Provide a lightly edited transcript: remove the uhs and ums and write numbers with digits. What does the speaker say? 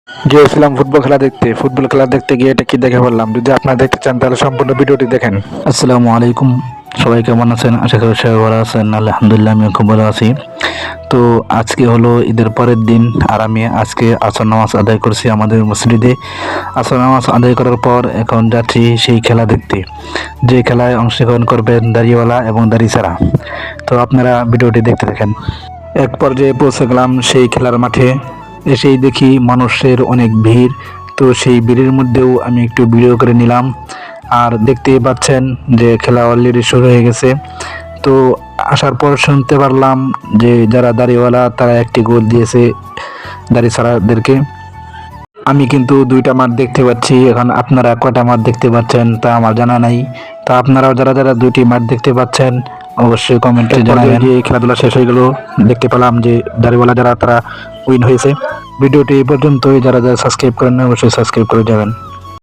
গিয়েছিলাম ফুটবল খেলা দেখতে গিয়ে এটা কি দেখে বললাম। যদি আপনারা দেখতে চান তাহলে সম্পূর্ণ ভিডিওটি দেখেন। আসসালামু আলাইকুম, সবাই কেমন আছেন? আশা করি সবাই ভালো আছেন। আলহামদুলিল্লাহ, আমিও খুব ভালো আছি। তো আজকে হলো ঈদের পরের দিন, আর আমি আজকে আসর নামাজ আদায় করছি আমাদের মসজিদে। আসর নামাজ আদায় করার পর এখন যাচ্ছি সেই খেলা দেখতে, যে খেলায় অংশগ্রহণ করবেন দাড়িওয়ালা এবং দাড়িচাড়া। তো আপনারা ভিডিওটি দেখতে থাকেন। এক পর্যায়ে পৌঁছে গেলাম সেই খেলার মাঠে। এসেই দেখি মানুষের অনেক ভিড়। তো সেই ভিড়ের মধ্যেও আমি একটু ভিডিও করে নিলাম। আর দেখতেই পাচ্ছেন যে খেলা অলরেডি শুরু হয়ে গেছে। তো আসার পর শুনতে পারলাম যে যারা দাড়িওয়ালা তারা একটি গোল দিয়েছে দাড়ি ছাড়াদেরকে। আমি কিন্তু দুইটা মাঠ দেখতে পাচ্ছি। এখন আপনারা কয়টা মাঠ দেখতে পাচ্ছেন তা আমার জানা নাই। তা আপনারাও যারা যারা দুইটি মাঠ দেখতে পাচ্ছেন অবশ্যই কমেন্টে জানাবেন। যে খেলাধুলা শেষ হয়ে গেল, দেখতে পেলাম যে দাড়িওয়ালা যারা তারা উইন হয়েছে। ভিডিওটি এই পর্যন্তই। যারা যারা সাবস্ক্রাইব করেন না অবশ্যই সাবস্ক্রাইব করে যাবেন।